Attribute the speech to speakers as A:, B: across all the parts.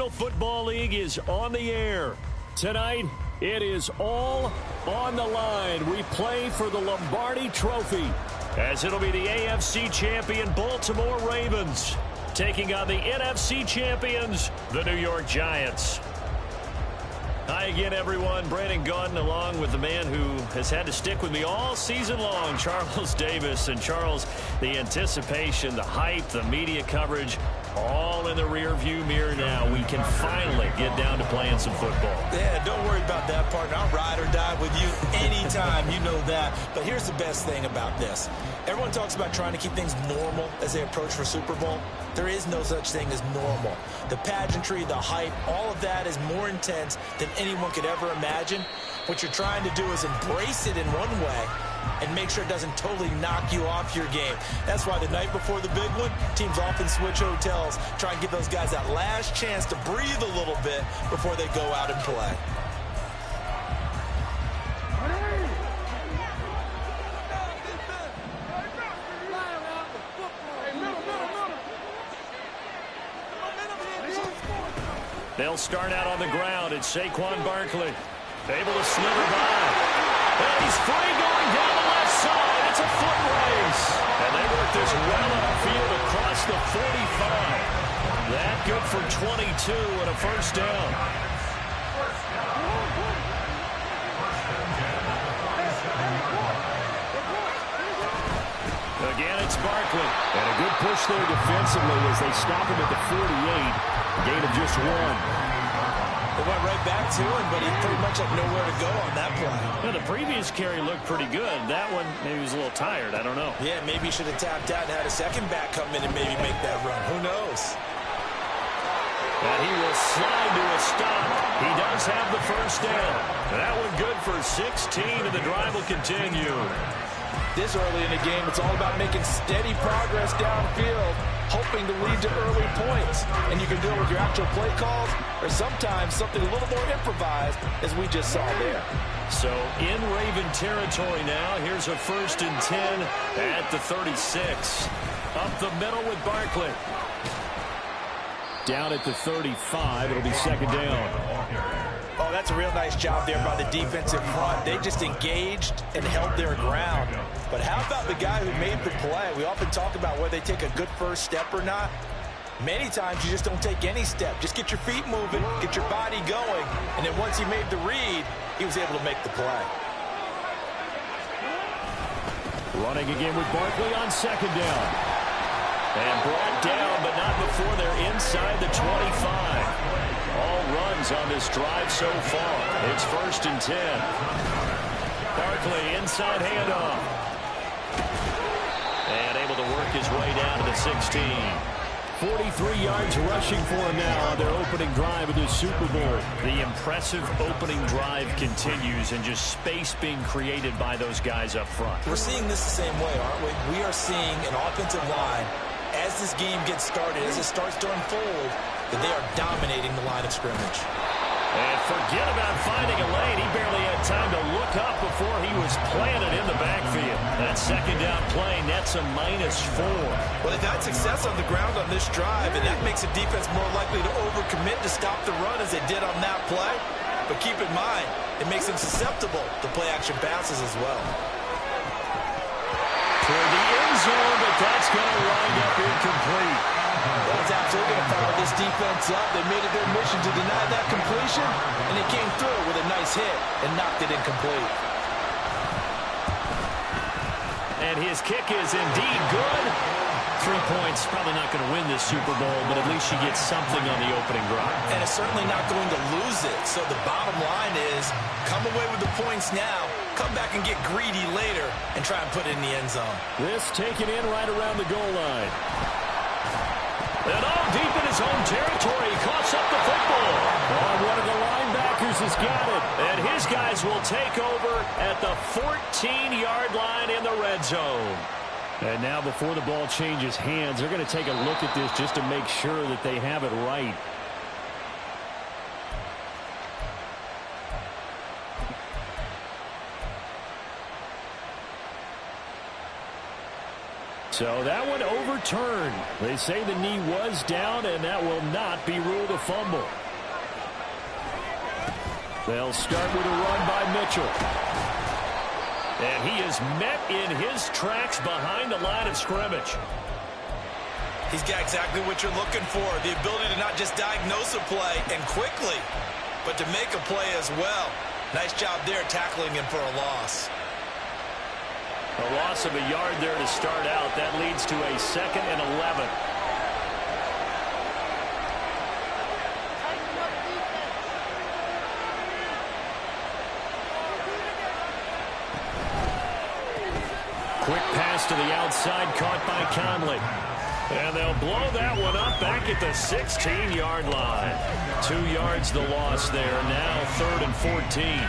A: National Football League is on the air. Tonight, it is all on the line. We play for the Lombardi Trophy, as it'll be the AFC champion Baltimore Ravens taking on the NFC champions, the New York Giants. Hi again, everyone. Brandon Gaudin along with the man who has had to stick with me all season long, Charles Davis. And Charles, the anticipation, the hype, the media coverage, all in the rearview mirror now. We can finally get down to playing some football.
B: Yeah, don't worry about that, partner. I'll ride or die with you anytime. You know that. But here's the best thing about this. Everyone talks about trying to keep things normal as they approach for Super Bowl. There is no such thing as normal. The pageantry, the hype, all of that is more intense than anyone could ever imagine. What you're trying to do is embrace it in one way and make sure it doesn't totally knock you off your game. That's why the night before the big one, teams often switch hotels, try and give those guys that last chance to breathe a little bit before they go out and play.
A: They'll start out on the ground. It's Saquon Barkley, able to slither by. And he's free going down the left side. It's a foot race. And they work this well upfield across the 45. That good for 22 and a first down. Again, it's Barkley. And a good push there defensively as they stop him at the 48. Gain of just one.
B: They went right back to him, but he pretty much had nowhere to go on that play.
A: Well, the previous carry looked pretty good. That one, maybe he was a little tired. I don't know.
B: Yeah, maybe he should have tapped out and had a second back come in and maybe make that run. Who knows?
A: And he will slide to a stop. He does have the first down. That one good for 16, and the drive will continue.
B: This early in the game, it's all about making steady progress downfield, hoping to lead to early points. And you can do it with your actual play calls or sometimes something a little more improvised, as we just saw there.
A: So in Raven territory now, here's a 1st and 10 at the 36. Up the middle with Barkley. Down at the 35, it'll be second down.
B: Oh, that's a real nice job there by the defensive front. They just engaged and held their ground. But how about the guy who made the play? We often talk about whether they take a good first step or not. Many times you just don't take any step. Just get your feet moving, get your body going, and then once he made the read, he was able to make the play.
A: Running again with Barkley on second down. And brought down, but not before they're inside the 25. All runs on this drive so far. It's 1st and 10. Barkley inside handoff. And able to work his way down to the 16. 43 yards rushing for him now on their opening drive of this Super Bowl. The impressive opening drive continues, and just space being created by those guys up front.
B: We're seeing this the same way, aren't we? We are seeing an offensive line, as this game gets started, as it starts to unfold, that they are dominating the line of scrimmage.
A: And forget about finding a lane. He barely had time to look up before he was planted in the backfield. That second down play nets a -4.
B: Well, they've had success on the ground on this drive, and that makes a defense more likely to overcommit to stop the run as they did on that play. But keep in mind, it makes them susceptible to play-action passes as well.
A: Toward the end zone, but that's going to wind up incomplete.
B: That's absolutely going to fire this defense up. They made it their mission to deny that completion, and they came through with a nice hit and knocked it incomplete.
A: And his kick is indeed good. 3 points, probably not going to win this Super Bowl, but at least she gets something on the opening drive.
B: And it's certainly not going to lose it. So the bottom line is, come away with the points now, come back and get greedy later, and try and put it in the end zone.
A: This taken in right around the goal line. And all deep in his own territory, he coughs up the football. Oh, one of the linebackers has got it. And his guys will take over at the 14-yard line in the red zone. And now before the ball changes hands, they're going to take a look at this just to make sure that they have it right. So that one overturned. They say the knee was down, and that will not be ruled a fumble. They'll start with a run by Mitchell. And he is met in his tracks behind the line of scrimmage.
B: He's got exactly what you're looking for, the ability to not just diagnose a play and quickly, but to make a play as well. Nice job there tackling him for a loss.
A: A loss of a yard there to start out. That leads to a 2nd and 11. Quick pass to the outside, caught by Conley. And they'll blow that one up back at the 16-yard line. 2 yards the loss there. Now 3rd and 14.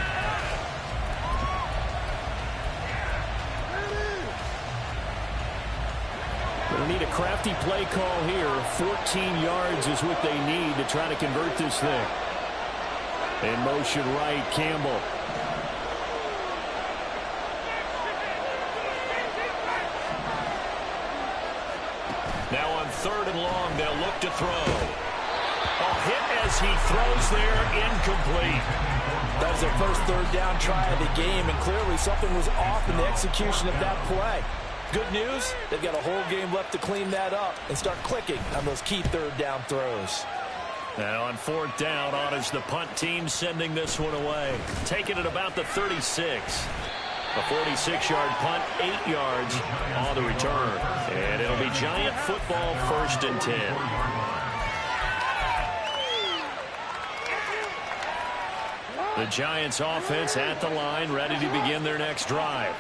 A: They'll need a crafty play call here. 14 yards is what they need to try to convert this thing. In motion right, Campbell. Now on 3rd and long, they'll look to throw. A hit as he throws there, incomplete.
B: That was their first 3rd down try of the game, and clearly something was off in the execution of that play. Good news, they've got a whole game left to clean that up and start clicking on those key 3rd down throws.
A: Now on 4th down, on is the punt team sending this one away. Taking it about the 36. A 46-yard punt, 8 yards on the return. And it'll be Giant football, 1st and 10. The Giants offense at the line, ready to begin their next drive.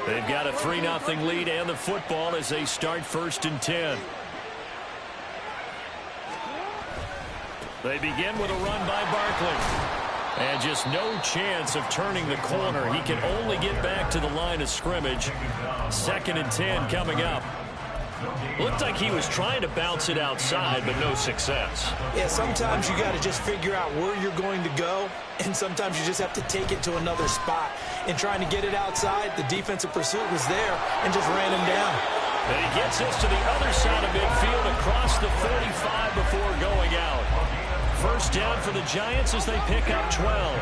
A: They've got a 3-0 lead and the football as they start 1st and 10. They begin with a run by Barkley. And just no chance of turning the corner. He can only get back to the line of scrimmage. 2nd and 10 coming up. Looked like he was trying to bounce it outside, but no success.
B: Yeah, sometimes you got to just figure out where you're going to go, and sometimes you just have to take it to another spot. In trying to get it outside, the defensive pursuit was there and just ran him down.
A: And he gets this to the other side of midfield across the 45 before going out. 1st down for the Giants as they pick up 12.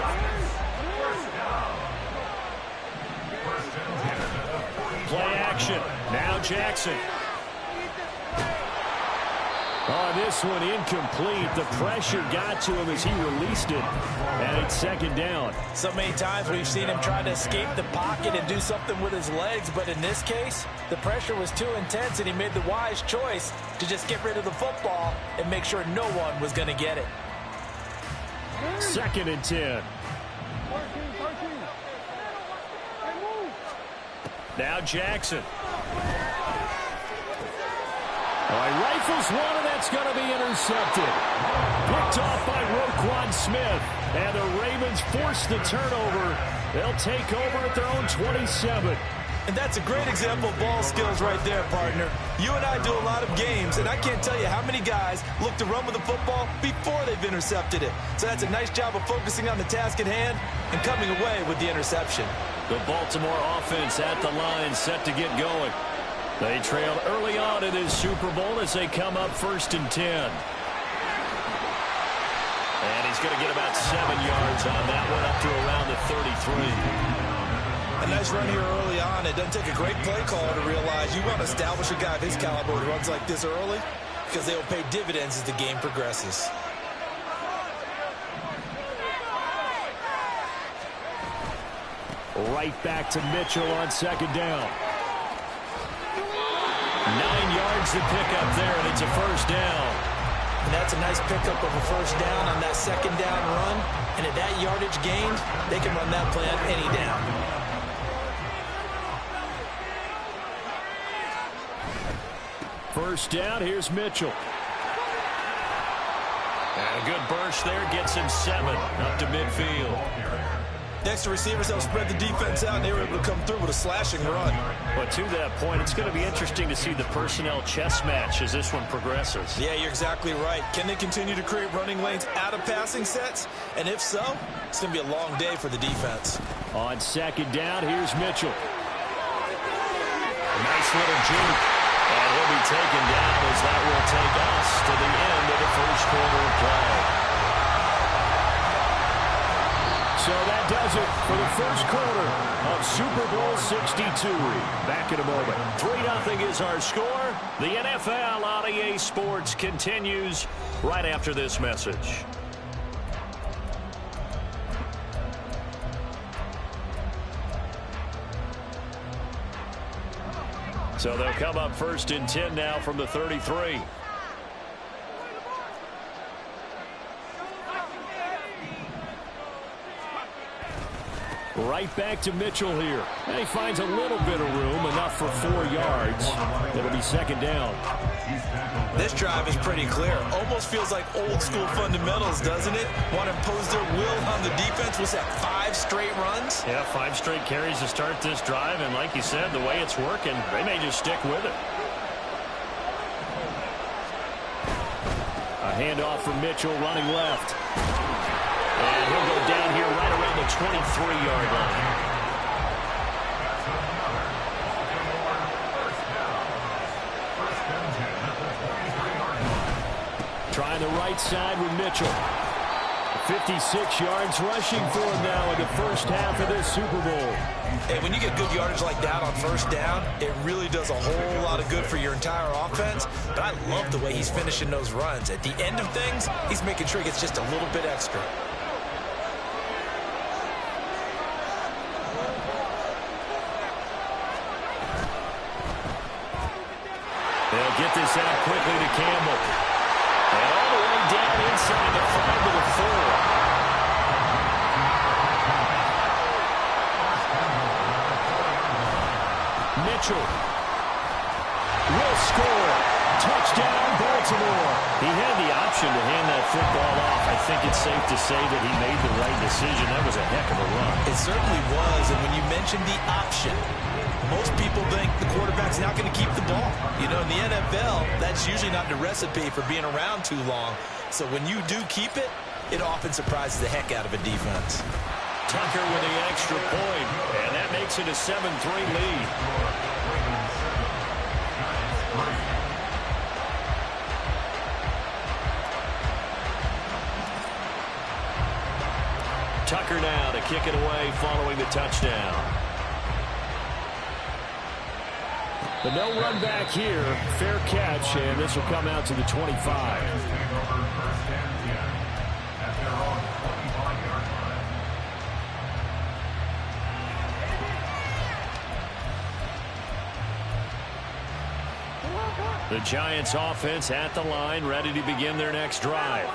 A: Play action. Now Jackson. Oh, this one incomplete. The pressure got to him as he released it. And it's 2nd down.
B: So many times we've seen him try to escape the pocket and do something with his legs. But in this case, the pressure was too intense, and he made the wise choice to just get rid of the football and make sure no one was going to get it.
A: 2nd and 10. Now Jackson. Oh, he rifles one, and that's going to be intercepted. Picked off by Roquan Smith. And the Ravens force the turnover. They'll take over at their own 27.
B: And that's a great example of ball skills right there, partner. You and I do a lot of games, and I can't tell you how many guys look to run with the football before they've intercepted it. So that's a nice job of focusing on the task at hand and coming away with the interception.
A: The Baltimore offense at the line, set to get going. They trailed early on in this Super Bowl as they come up 1st and 10. And he's going to get about 7 yards on that one, up to around the 33.
B: A nice run here early on. It doesn't take a great play caller to realize you want to establish a guy of his caliber who runs like this early, because they will pay dividends as the game progresses.
A: Right back to Mitchell on 2nd down. 9 yards to pick up there, and it's a 1st down.
B: And that's a nice pickup of a 1st down on that 2nd down run. And at that yardage gained, they can run that play on any down.
A: First down, here's Mitchell. And a good burst there, gets him 7 up to midfield.
B: Next to receivers, they'll spread the defense out, and they were able to come through with a slashing run.
A: But to that point, it's going to be interesting to see the personnel chess match as this one progresses.
B: Yeah, you're exactly right. Can they continue to create running lanes out of passing sets? And if so, it's going to be a long day for the defense.
A: On 2nd down, here's Mitchell. Nice little juke. And he'll be taken down as that will take us to the end of the first quarter of play. So that does it for the first quarter of Super Bowl 62. Back in a moment. 3-0 is our score. The NFL on EA Sports continues right after this message. So they'll come up 1st and 10 now from the 33. Right back to Mitchell here. And he finds a little bit of room, enough for 4 yards. It'll be 2nd down.
B: This drive is pretty clear. Almost feels like old school fundamentals, doesn't it? Want to impose their will on the defense. Was that 5 straight runs?
A: Yeah, 5 straight carries to start this drive. And like you said, the way it's working, they may just stick with it. A handoff from Mitchell running left. And he'll go down here right around the 23-yard line. Trying the right side with Mitchell. 56 yards rushing for him now in the first half of this Super Bowl.
B: Hey, when you get good yardage like that on 1st down, it really does a whole lot of good for your entire offense. But I love the way he's finishing those runs. At the end of things, he's making sure he gets just a little bit extra.
A: They'll get this out quickly to Campbell. And all the way down inside the 5 to the 4. Mitchell will score. Touchdown, Baltimore. He had the option to hand that football off. I think it's safe to say that he made the right decision. That was a heck of a run.
B: It certainly was, and when you mentioned the option, most people think the quarterback's not going to keep the ball. You know, in the NFL, that's usually not the recipe for being around too long. So when you do keep it, it often surprises the heck out of a defense.
A: Tucker with the extra point, and that makes it a 7-3 lead. Tucker now to kick it away following the touchdown. But no run back here. Fair catch, and this will come out to the 25. The Giants offense at the line, ready to begin their next drive.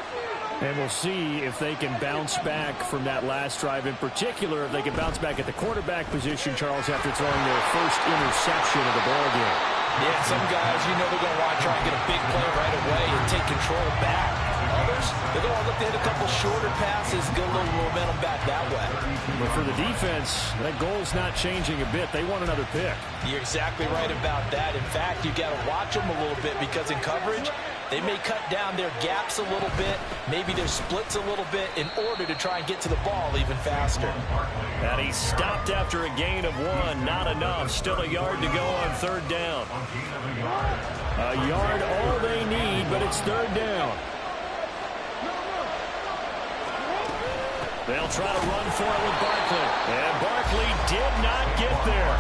A: And we'll see if they can bounce back from that last drive. In particular, if they can bounce back at the quarterback position, Charles, after throwing their first interception of the ball game.
B: Yeah, some guys, you know they're going to want to try and get a big play right away and take control back. Others, they're going to look to hit a couple shorter passes, get a little momentum back that way.
A: But for the defense, that goal's not changing a bit. They want another pick.
B: You're exactly right about that. In fact, you got to watch them a little bit because in coverage, they may cut down their gaps a little bit, maybe their splits a little bit in order to try and get to the ball even faster.
A: And he stopped after a gain of 1. Not enough. Still a yard to go on 3rd down. A yard all they need, but it's 3rd down. They'll try to run for it with Barkley. And Barkley did not get there.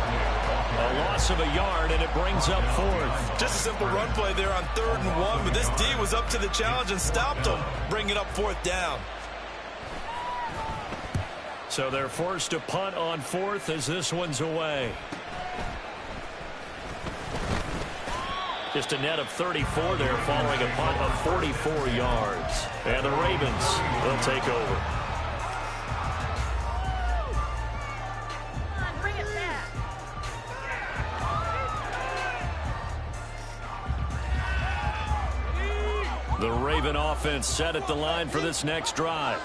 A: A loss of a yard, and it brings up 4th.
B: Just a simple run play there on 3rd and 1, but this D was up to the challenge and stopped him, bringing up 4th down.
A: So they're forced to punt on 4th as this one's away. Just a net of 34 there following a punt of 44 yards. And the Ravens will take over. The Raven offense set at the line for this next drive.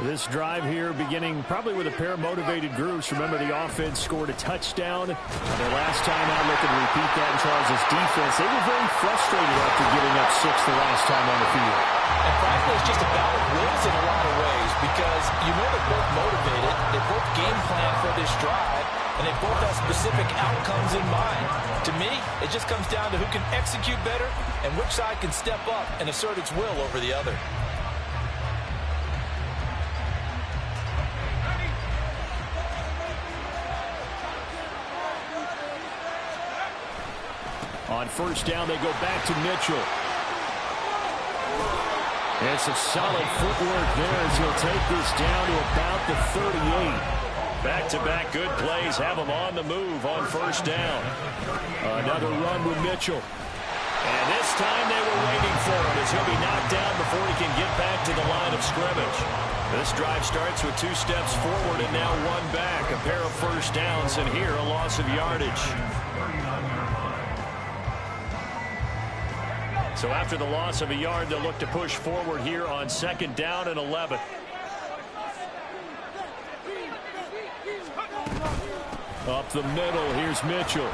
A: This drive here beginning probably with a pair of motivated groups. Remember, the offense scored a touchdown. Their last time out, looking to repeat that in Charles' defense. They were very frustrated after giving up 6 the last time on the field.
B: And frankly, it's just a battle of wills in a lot of ways because you know they're both motivated. They both game plan for this drive. and they both have specific outcomes in mind. To me, it just comes down to who can execute better and which side can step up and assert its will over the other.
A: On first down, they go back to Mitchell. It's a solid footwork there as he'll take this down to about the 38. Back-to-back good plays have him on the move on first down. Another run with Mitchell. And this time they were waiting for him as he'll be knocked down before he can get back to the line of scrimmage. This drive starts with 2 steps forward and now 1 back. A pair of first downs, and here a loss of yardage. So after the loss of a yard, they'll look to push forward here on second down and 11. Up the middle, here's Mitchell.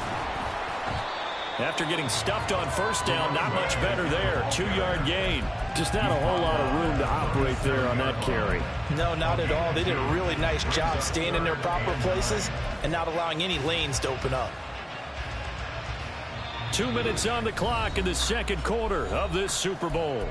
A: After getting stuffed on first down, not much better there. 2-yard gain. Just not a whole lot of room to operate there on that carry.
B: No, not at all. They did a really nice job staying in their proper places and not allowing any lanes to open up.
A: 2 minutes on the clock in the second quarter of this Super Bowl.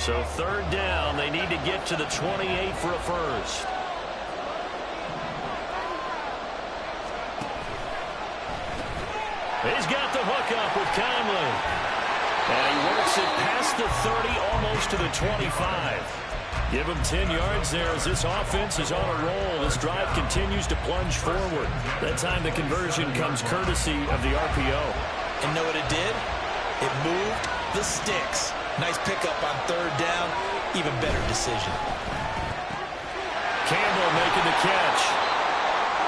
A: So third down, they need to get to the 28 for a first. He's got the hook up with Conley. And he works it past the 30, almost to the 25. Give him 10 yards there as this offense is on a roll. This drive continues to plunge forward. That time the conversion comes courtesy of the RPO.
B: And know what it did? It moved the sticks. Nice pickup on third down. Even better decision.
A: Campbell making the catch.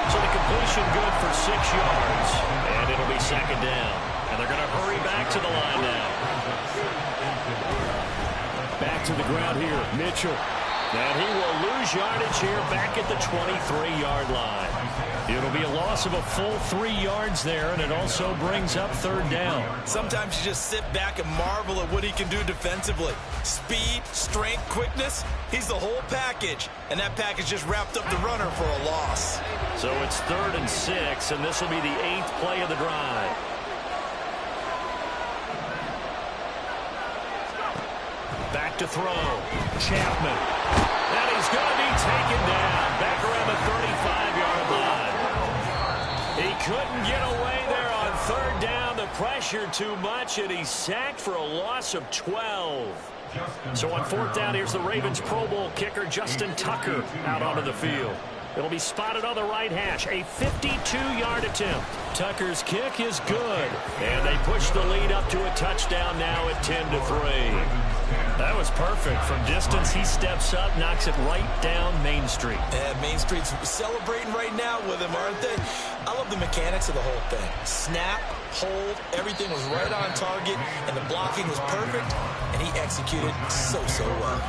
A: So the completion good for 6 yards. And it'll be second down. And they're going to hurry back to the line now. Back to the ground here. Mitchell. And he will lose yardage here back at the 23-yard line. It'll be a loss of a full 3 yards there, and it also brings up third down.
B: Sometimes you just sit back and marvel at what he can do defensively. Speed, strength, quickness, he's the whole package. And that package just wrapped up the runner for a loss.
A: So it's 3rd and 6, and this will be the 8th play of the drive. Back to throw. Chapman. And he's going to be taken down. Back around the 35-yard line. He couldn't get away there on third down. The pressure too much, and he's sacked for a loss of 12. So on fourth down, here's the Ravens Pro Bowl kicker, Justin Tucker, out onto the field. It'll be spotted on the right hash. A 52-yard attempt. Tucker's kick is good. And they push the lead up to a touchdown now at 10-3. That was perfect. From distance, he steps up, knocks it right down Main Street.
B: And Main Street's celebrating right now with him, aren't they? I love the mechanics of the whole thing. Snap, hold, everything was right on target, and the blocking was perfect, and he executed so well.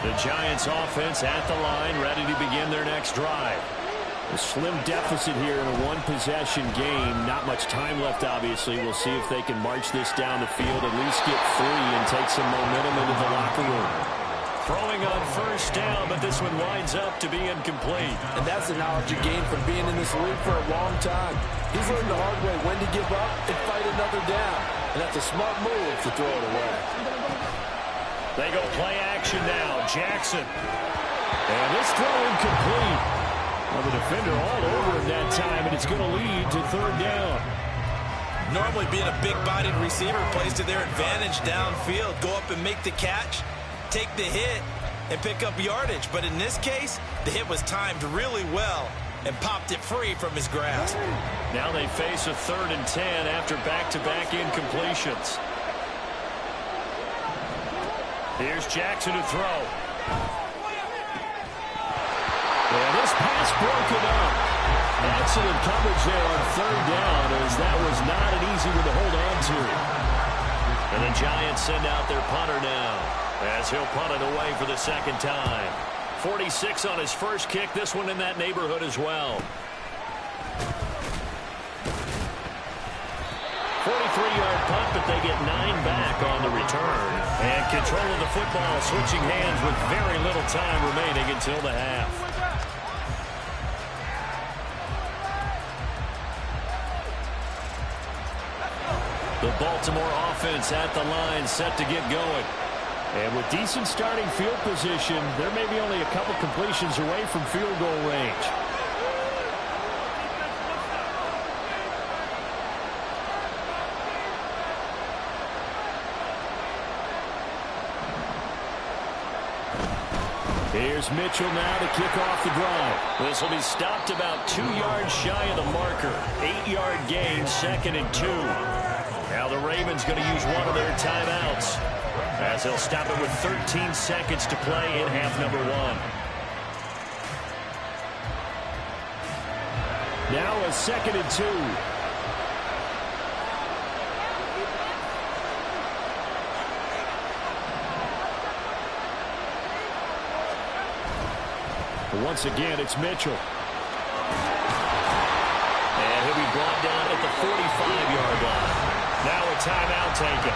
A: The Giants offense at the line, ready to begin their next drive. A slim deficit here in a one-possession game. Not much time left, obviously. We'll see if they can march this down the field, at least get 3 and take some momentum into the locker room. Throwing on first down, but this one winds up to be incomplete.
C: And that's the knowledge you gain from being in this league for a long time. He's learned the hard way when to give up and fight another down. And that's a smart move to throw it away.
A: They go play action now. Jackson. And this throw incomplete. Well, the defender all over him that time, and it's going to lead to third down.
B: Normally being a big-bodied receiver plays to their advantage downfield. Go up and make the catch, take the hit, and pick up yardage. But in this case, the hit was timed really well and popped it free from his grasp.
A: Now they face a 3rd and 10 after back-to-back incompletions. Here's Jackson to throw. Pass broken up. Excellent coverage there on third down, as that was not an easy one to hold on to. And the Giants send out their punter now, as he'll punt it away for the second time. 46 on his first kick, this one in that neighborhood as well. 43-yard punt, but they get 9 back on the return. And control of the football switching hands with very little time remaining until the half. The Baltimore offense at the line, set to get going. And with decent starting field position, they're maybe only a couple completions away from field goal range. Here's Mitchell now to kick off the drive. This will be stopped about 2 yards shy of the marker. 8-yard gain, 2nd and 2. Now the Ravens going to use one of their timeouts, as they'll stop it with 13 seconds to play in half number 1. Now a 2nd and 2. Once again, it's Mitchell. And he'll be brought down at the 45-yard line. Now a timeout taken.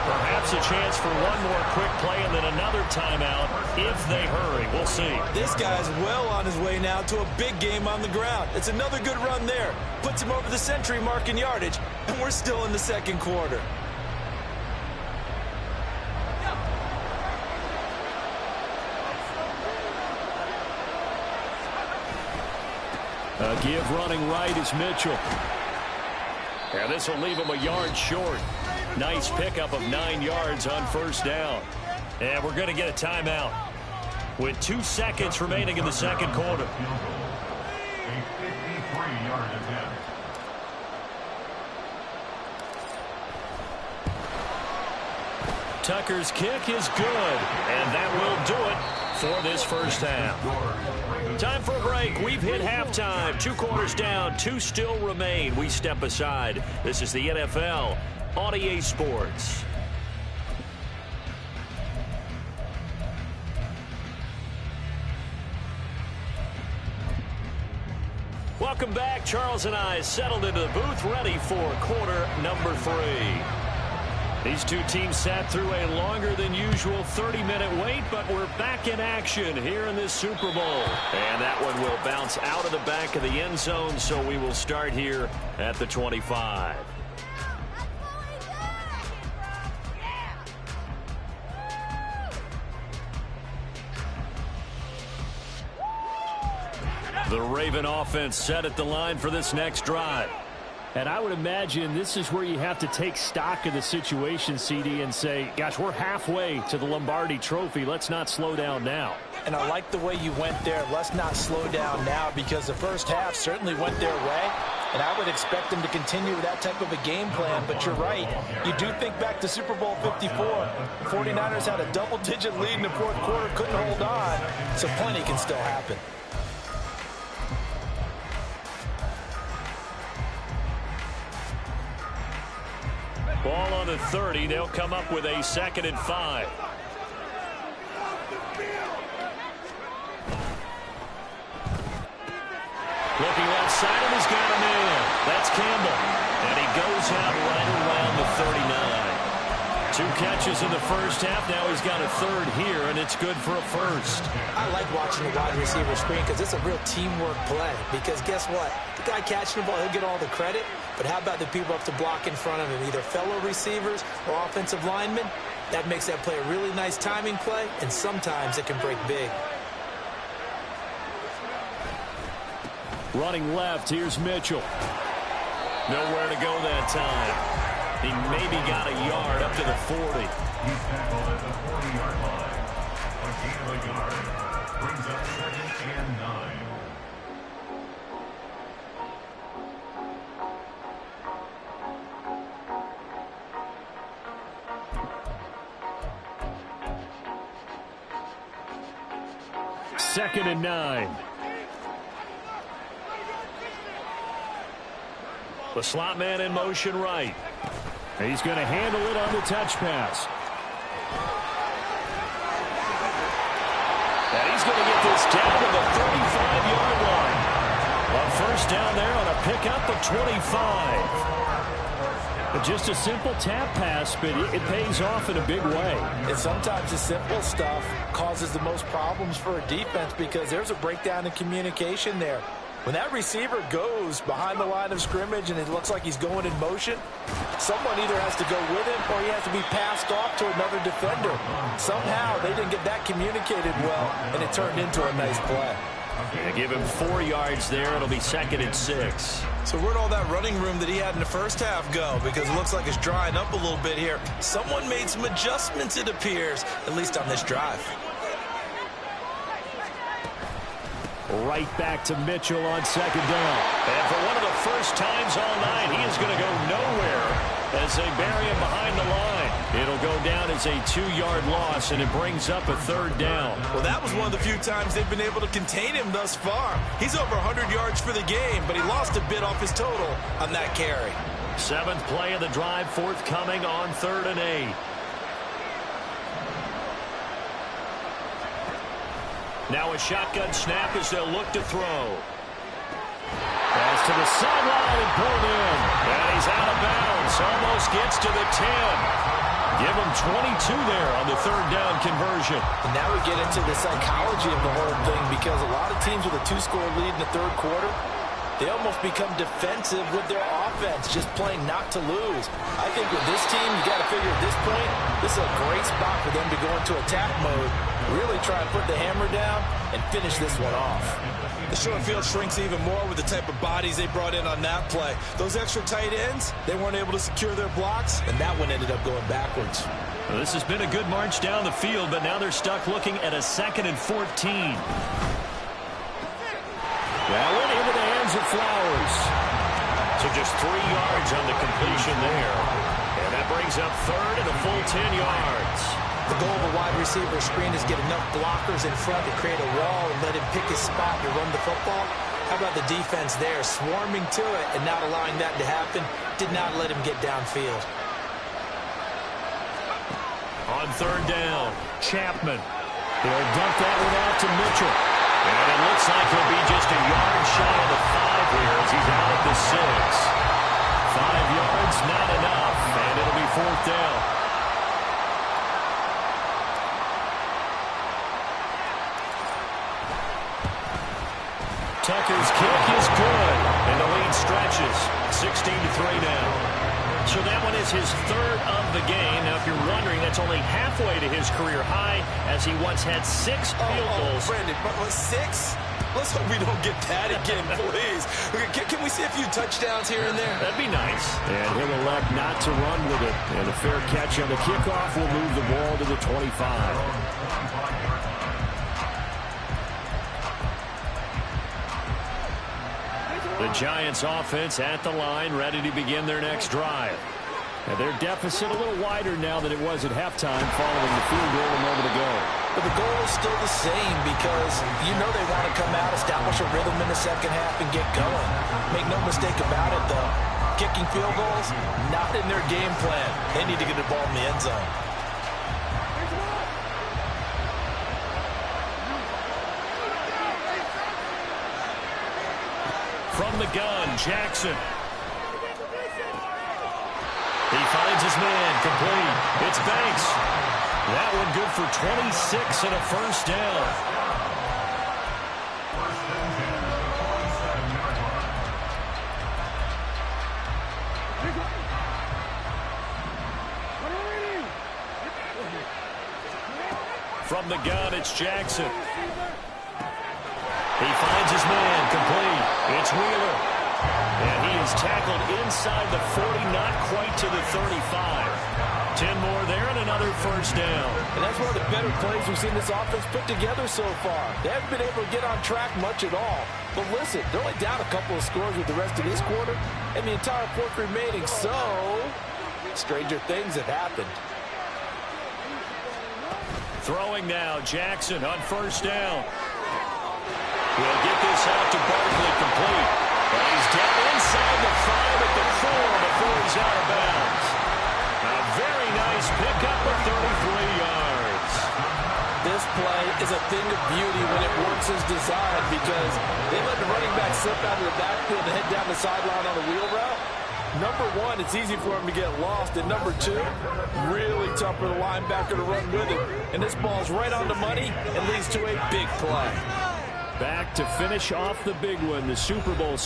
A: Perhaps a chance for one more quick play and then another timeout if they hurry. We'll see.
B: This guy's well on his way now to a big game on the ground. It's another good run there. Puts him over the century mark in yardage, and we're still in the second quarter.
A: A give running right is Mitchell. And this will leave him a yard short. Nice pickup of 9 yards on first down. And we're going to get a timeout with 2 seconds remaining in the second quarter.
D: A 53-yard attempt.
A: Tucker's kick is good, and that will do it for this first half. Time for a break. We've hit halftime. 2 quarters down, 2 still remain. We step aside. This is the NFL on EA Sports. Welcome back. Charles and I settled into the booth, ready for quarter number 3. These two teams sat through a longer than usual 30-minute wait, but we're back in action here in this Super Bowl. And that one will bounce out of the back of the end zone, so we will start here at the 25. The Raven offense set at the line for this next drive. And I would imagine this is where you have to take stock of the situation, CD, and say, gosh, we're halfway to the Lombardi Trophy. Let's not slow down now.
B: And I like the way you went there. Let's not slow down now, because the first half certainly went their way. And I would expect them to continue with that type of a game plan. But you're right. You do think back to Super Bowl 54. 49ers had a double-digit lead in the fourth quarter, couldn't hold on. So plenty can still happen.
A: Ball on the 30. They'll come up with a 2nd and 5. Looking left side, and he's got a man. That's Campbell. And he goes out right around the 39. 2 catches in the first half. Now he's got a third here, and it's good for a first.
B: I like watching the wide receiver screen because it's a real teamwork play. Because guess what? The guy catching the ball, he'll get all the credit. But how about the people up to block in front of him, either fellow receivers or offensive linemen? That makes that play a really nice timing play, and sometimes it can break big.
A: Running left, here's Mitchell. Nowhere to go that time. He maybe got a yard up to the 40.
D: He's tackled at the 40-yard line. A gain of a yard brings up 2nd and 9.
A: Second and 9. The slot man in motion right. He's going to handle it on the touch pass. And he's going to get this down to the 35-yard line. A first down there on a pickup of 25. Just a simple tap pass, but it pays off in a big way.
C: And sometimes the simple stuff causes the most problems for a defense because there's a breakdown in communication there. When that receiver goes behind the line of scrimmage and it looks like he's going in motion, someone either has to go with him or he has to be passed off to another defender. Somehow they didn't get that communicated well, and it turned into a nice play.
A: They give him 4 yards there. It'll be 2nd and 6.
B: So where'd all that running room that he had in the first half go? Because it looks like it's drying up a little bit here. Someone made some adjustments, it appears, at least on this drive.
A: Right back to Mitchell on 2nd down. And for one of the first times all night, he is going to go nowhere as they bury him behind the line. It'll go down as a 2-yard loss, and it brings up a 3rd down.
B: Well, that was one of the few times they've been able to contain him thus far. He's over 100 yards for the game, but he lost a bit off his total on that carry.
A: 7th play of the drive, forthcoming on 3rd and 8. Now a shotgun snap as they'll look to throw. Pass to the sideline and pulled in. And he's out of bounds. Almost gets to the 10. Give him 22 there on the 3rd down conversion.
C: And now we get into the psychology of the whole thing because a lot of teams with a 2-score lead in the 3rd quarter, they almost become defensive with their offense, just playing not to lose. I think with this team, you got to figure at this point, this is a great spot for them to go into attack mode, really try and put the hammer down and finish this one off.
B: The short field shrinks even more with the type of bodies they brought in on that play. Those extra tight ends, they weren't able to secure their blocks, and that one ended up going backwards.
A: Well, this has been a good march down the field, but now they're stuck looking at a 2nd and 14. That went into the hands of Flowers. So just 3 yards on the completion there. And that brings up 3rd and a full 10 yards.
B: The goal of a wide receiver screen is get enough blockers in front to create a wall and let him pick his spot to run the football. How about the defense there, swarming to it and not allowing that to happen? Did not let him get downfield.
A: On 3rd down, Chapman. He'll dump that one out to Mitchell. And it looks like he'll be just a yard shy of the 5 here as he's out at the 6. 5 yards, not enough, and it'll be 4th down. Tucker's kick is good, and the lead stretches. 16-3 now. So that one is his 3rd of the game. Now, if you're wondering, that's only halfway to his career high, as he once had 6 field goals.
B: Brandon, but 6? Let's hope we don't get that again, please. Can we see a few touchdowns here and there?
A: That'd be nice. And he'll elect not to run with it. And a fair catch on the kickoff will move the ball to the 25. The Giants offense at the line, ready to begin their next drive. And their deficit a little wider now than it was at halftime following the field goal a moment ago.
C: But the goal is still the same because you know they want to come out, establish a rhythm in the 2nd half, and get going. Make no mistake about it, though. Kicking field goals, not in their game plan. They need to get the ball in the end zone.
A: From the gun, Jackson. He finds his man, complete. It's Banks. That one good for 26 and a first down. From the gun, it's Jackson. He finds his man, complete. It's Wheeler. And he is tackled inside the 40, not quite to the 35. 10 more there and another first down.
C: And that's one of the better plays we've seen this offense put together so far. They haven't been able to get on track much at all. But listen, they're only down a couple of scores with the rest of this quarter and the entire fourth remaining. So, stranger things have happened.
A: Throwing now, Jackson on first down. He'll get this out to Barkley, complete. But he's down inside the 5 at the 4 before he's out of bounds. A very nice pickup of 33 yards.
C: This play is a thing of beauty when it works as designed because they let the running back slip out of the backfield and head down the sideline on a wheel route. Number one, it's easy for him to get lost. And number two, really tough for the linebacker to run with it. And this ball's right on the money and leads to a big play.
A: Back to finish off the big one, the Super Bowl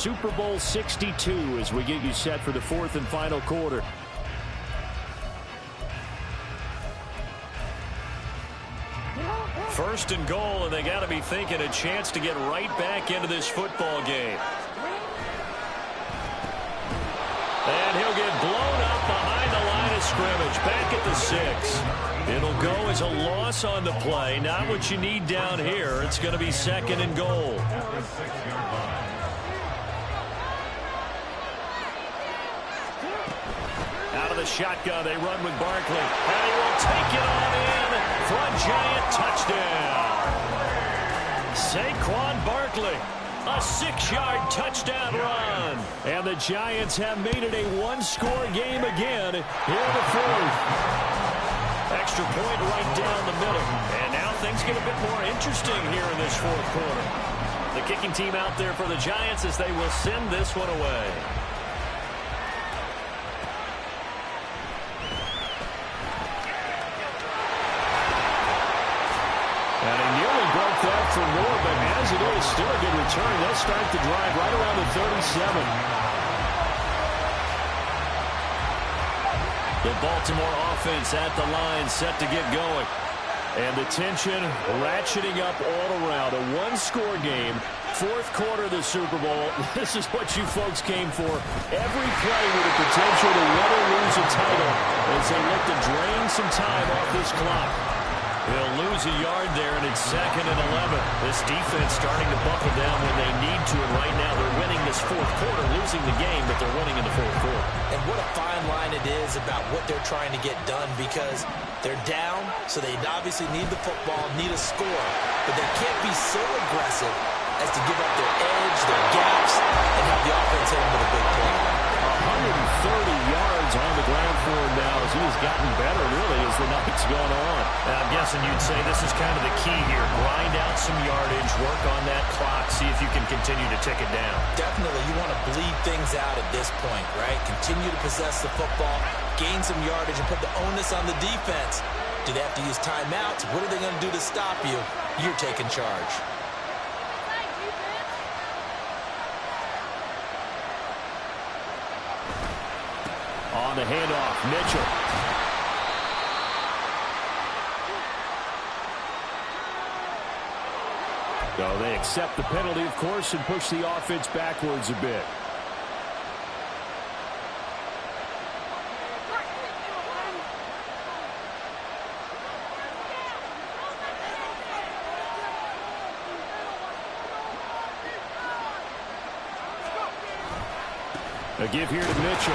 A: 62, as we get you set for the 4th and final quarter. First and goal, and they got to be thinking a chance to get right back into this football game. And he'll get blown up behind the line of scrimmage, back at the 6. It'll go as a loss on the play. Not what you need down here. It's going to be 2nd and goal. Out of the shotgun, they run with Barkley. And he will take it on in for a giant touchdown. Saquon Barkley. A 6-yard touchdown run. And the Giants have made it a one-score game again here in the 4th. Extra point right down the middle. And now things get a bit more interesting here in this 4th quarter. The kicking team out there for the Giants as they will send this one away. And he nearly broke that for more, but as it is, still a good return. They'll start the drive right around the 37. The Baltimore offense at the line, set to get going. And the tension ratcheting up all around. A one-score game, 4th quarter of the Super Bowl. This is what you folks came for. Every play with the potential to win or lose a title as they look to drain some time off this clock. They'll lose a yard there, and it's 2nd and 11. This defense starting to buckle down when they need to, and right now they're winning this 4th quarter, losing the game, but they're winning in the 4th quarter.
B: And what a fine line it is about what they're trying to get done because they're down, so they obviously need the football, need a score, but they can't be so aggressive as to give up their edge, their gaps, and have the offense hit them with a big play.
A: 130 yards on the ground for him now as he has gotten better, really, as the night's gone on. I'm guessing you'd say this is kind of the key here. Grind out some yardage, work on that clock, see if you can continue to tick it down.
B: Definitely, you want to bleed things out at this point, right? Continue to possess the football, gain some yardage, and put the onus on the defense. Do they have to use timeouts? What are they going to do to stop you? You're taking charge.
A: On the handoff, Mitchell. So they accept the penalty, of course, and push the offense backwards a bit. A give here to Mitchell.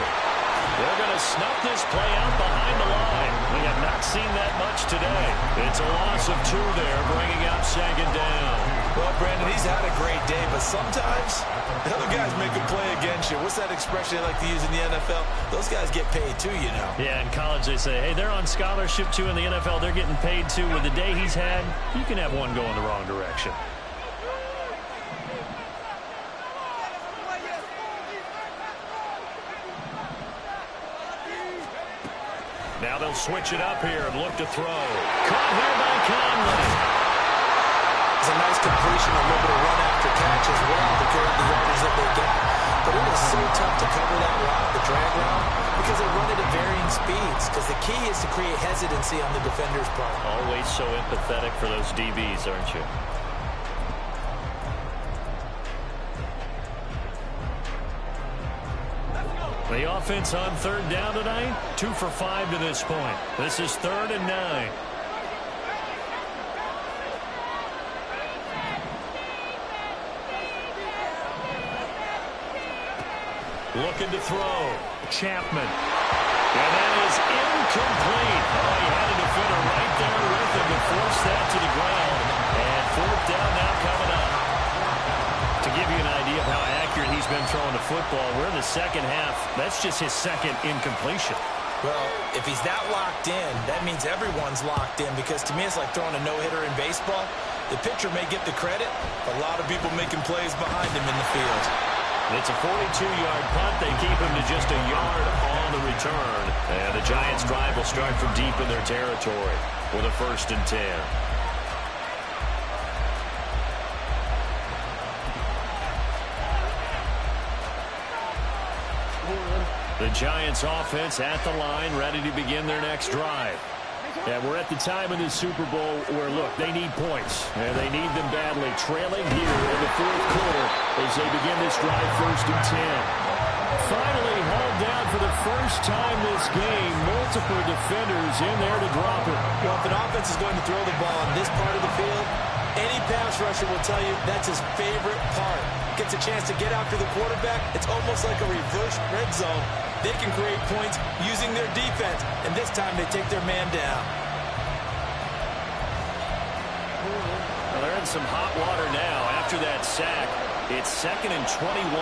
A: They're going to snuff this play out behind the line. We have not seen that much today. It's a loss of 2 there, bringing up 2nd down.
B: Well, Brandon, he's had a great day, but sometimes the other guys make a play against you. What's that expression they like to use in the NFL? Those guys get paid too, you know.
A: Yeah, in college they say, hey, they're on scholarship too. In the NFL, they're getting paid too. With the day he's had, you can have one go in the wrong direction. Now they'll switch it up here and look to throw. Caught here by Conley.
B: It's a nice completion, a little bit of run after catch as well to carry the yardage that they got. But it is so tough to cover that route, the drag route, because they run it at varying speeds. Because the key is to create hesitancy on the defender's part.
A: Always so empathetic for those DBs, aren't you? The offense on 3rd down tonight, 2 for 5 to this point. This is 3rd and 9. Looking to throw. Chapman. And that is incomplete. Oh, he had a defender right there with him to force that to the ground. And 4th down now coming up. To give you an idea of how accurate he's been throwing football. We're in the second half. That's just his second incompletion.
B: Well, if he's that locked in, that means everyone's locked in, because to me it's like throwing a no-hitter in baseball. The pitcher may get the credit, but a lot of people making plays behind him in the field.
A: It's a 42-yard punt. They keep him to just a yard on the return. And the Giants' drive will start from deep in their territory with a 1st and 10. The Giants offense at the line, ready to begin their next drive. And we're at the time in this Super Bowl where, look, they need points, and they need them badly. Trailing here in the 4th quarter as they begin this drive, 1st and 10. Finally hauled down for the first time this game. Multiple defenders in there to drop it.
B: Well, if an offense is going to throw the ball on this part of the field, any pass rusher will tell you that's his favorite part. Gets a chance to get after the quarterback. It's almost like a reverse red zone. They can create points using their defense, and this time they take their man down.
A: Well, they're in some hot water now after that sack. It's 2nd and 21.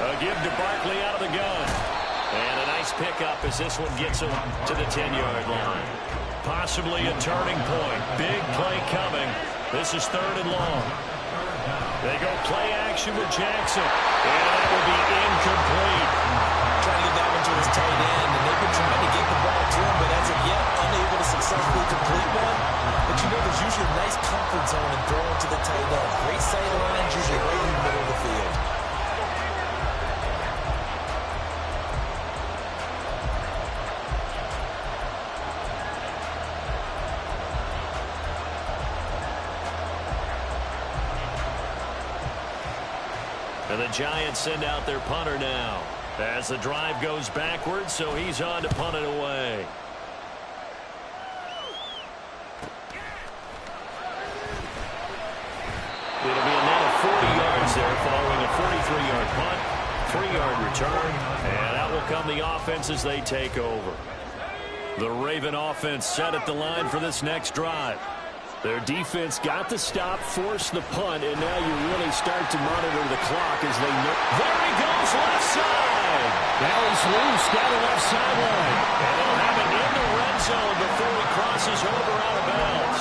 A: A give to Barkley out of the gun. And a nice pickup as this one gets him to the 10-yard line. Possibly a turning point. Big play coming. This is 3rd and long. They go play action with Jackson. And that will be incomplete.
B: Trying to get that one to his tight end, and they've been trying to get the ball to him, but as of yet, unable to successfully complete one. But you know there's usually a nice comfort zone in throwing to the tight end. Great sight lines, usually right in the middle of the field.
A: And the Giants send out their punter now as the drive goes backwards, so he's on to punt it away. It'll be a net of 40 yards there following a 43-yard punt, 3-yard return, and out will come the offense as they take over. The Raven offense set at the line for this next drive. Their defense got the stop, forced the punt, and now you really start to monitor the clock as they know. There he goes, left side. Now he's loose down the left sideline. And they'll have it in the red zone before he crosses over out of bounds.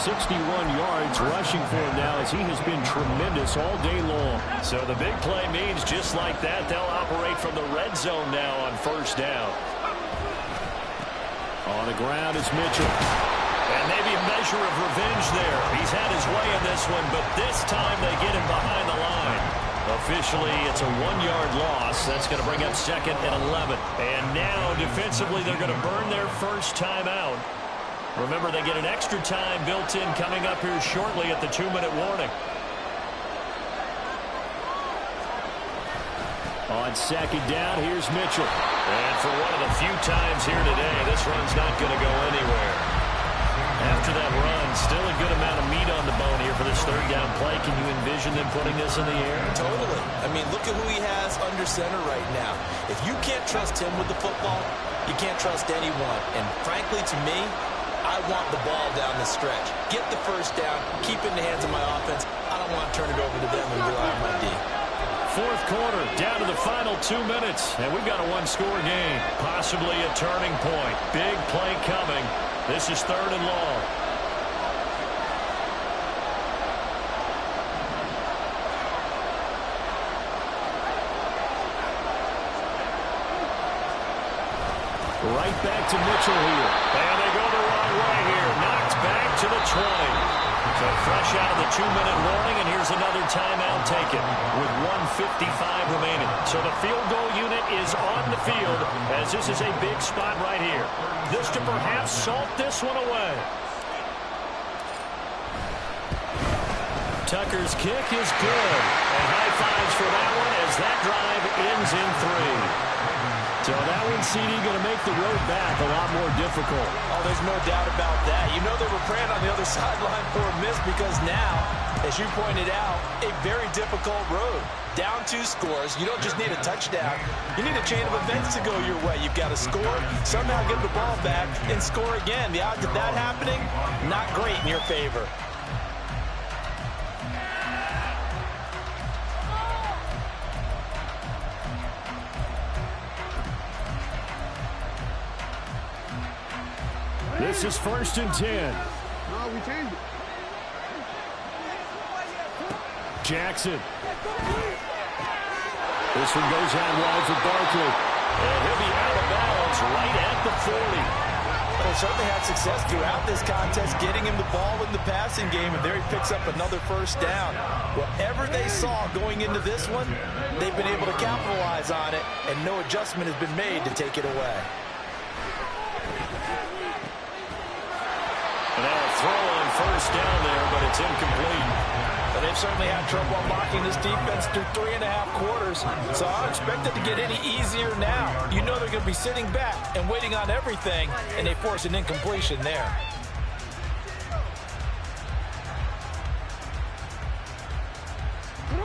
A: 161 yards rushing for him now as he has been tremendous all day long. So the big play means just like that, they'll operate from the red zone now on 1st down. On the ground is Mitchell. And maybe a measure of revenge there. He's had his way in this one, but this time they get him behind the line. Officially, it's a 1-yard loss. That's going to bring up 2nd and 11. And now, defensively, they're going to burn their first time out. Remember, they get an extra time built in coming up here shortly at the 2-minute warning. On 2nd down, here's Mitchell. And for one of the few times here today, this run's not going to go anywhere. After that run, still a good amount of meat on the bone here for this 3rd down play. Can you envision them putting this in the air?
B: Totally. I mean, look at who he has under center right now. If you can't trust him with the football, you can't trust anyone. And frankly, to me, I want the ball down the stretch. Get the 1st down, keep it in the hands of my offense. I don't want to turn it over to them and rely on my D.
A: 4th quarter, down to the final 2 minutes, and we've got a 1-score game. Possibly a turning point. Big play coming. This is 3rd and long. Right back to Mitchell here. And they go the wrong way here. Knocked back to the 20. So fresh out of the 2-minute warning, and here's another timeout taken with 1:55 remaining. So the field goal unit is on the field as this is a big spot right here. This to perhaps salt this one away. Tucker's kick is good. And high fives for that one as that drive ends in 3. So that one, CD, going to make the road back a lot more difficult.
C: Oh, there's no doubt about that. You know they were praying on the other sideline for a miss because now, as you pointed out, a very difficult road. Down 2 scores. You don't just need a touchdown. You need a chain of events to go your way. You've got to score, somehow get the ball back, and score again. The odds of that happening, not great in your favor.
A: This is 1st and 10.
E: No, we changed it.
A: Jackson. This one goes out wide for Barkley. And he'll be out of bounds right at the 40.
C: Well, they certainly had success throughout this contest, getting him the ball in the passing game, and there he picks up another 1st down. Whatever they saw going into this one, they've been able to capitalize on it, and no adjustment has been made to take it away.
A: And now a throw on 1st down there, but it's incomplete.
C: But they've certainly had trouble unlocking this defense through 3.5 quarters, so I don't expect it to get any easier now. You know they're going to be sitting back and waiting on everything, and they force an incompletion there.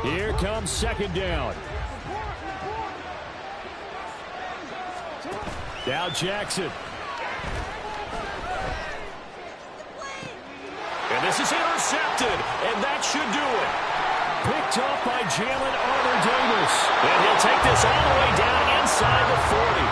A: Here comes 2nd down. Now Jackson. And this is intercepted, and that should do it. Picked up by Jalen Armour-Davis. And he'll take this all the way down inside the 40.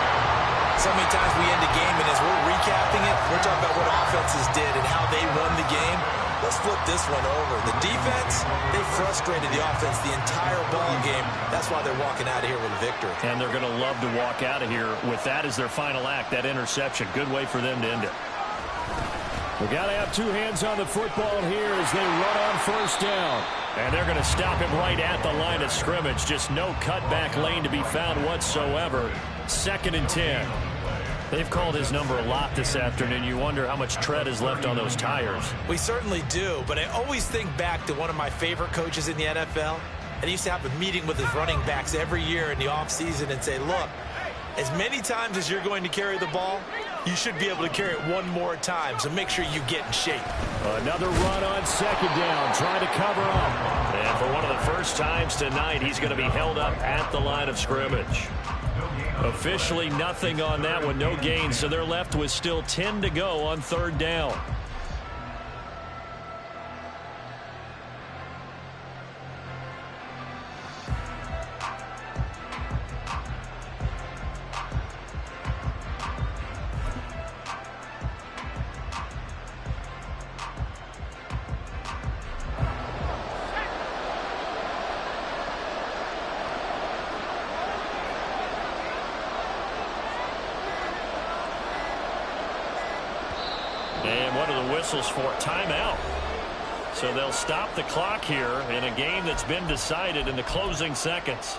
B: So many times we end a game, and as we're recapping it, we're talking about what offenses did and how they won the game. Let's flip this one over. The defense, they frustrated the offense the entire ball game. That's why they're walking out of here with a victory.
A: And they're going to love to walk out of here with that as their final act, that interception. Good way for them to end it. We've got to have 2 hands on the football here as they run on 1st down. And they're going to stop him right at the line of scrimmage. Just no cutback lane to be found whatsoever. 2nd and 10. They've called his number a lot this afternoon. You wonder how much tread is left on those tires.
B: We certainly do, but I always think back to one of my favorite coaches in the NFL. And he used to have a meeting with his running backs every year in the offseason and say, look, as many times as you're going to carry the ball, you should be able to carry it one more time, so make sure you get in shape.
A: Another run on 2nd down, trying to cover up. And for one of the first times tonight, he's going to be held up at the line of scrimmage. Officially nothing on that one, no gain, so they're left with still 10 to go on 3rd down. And what are the whistles for? Timeout. So they'll stop the clock here in a game that's been decided in the closing seconds.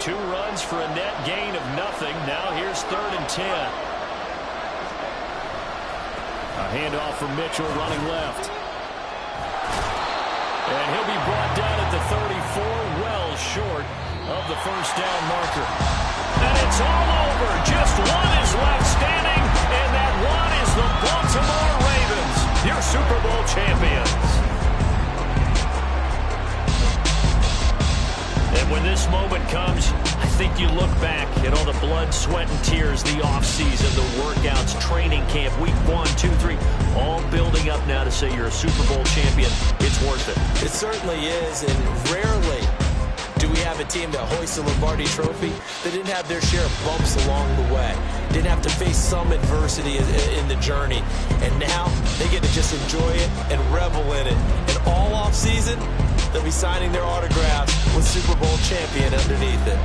A: Two runs for a net gain of nothing. Now here's 3rd and 10. A handoff from Mitchell running left. And he'll be brought down at the 34, well short of the 1st down marker. And it's all over. Just one is left standing, and that one is the Baltimore Ravens, your Super Bowl champions. And when this moment comes, I think you look back at all the blood, sweat, and tears, the offseason, the workouts, training camp, week 1, 2, 3, all building up now to say you're a Super Bowl champion. It's worth it.
B: It certainly is, and rarely do we have a team that hoists a Lombardi trophy that didn't have their share of bumps along the way, didn't have to face some adversity in the journey, and now they get to just enjoy it and revel in it. And all offseason, they'll be signing their autographs with Super Bowl champion underneath it.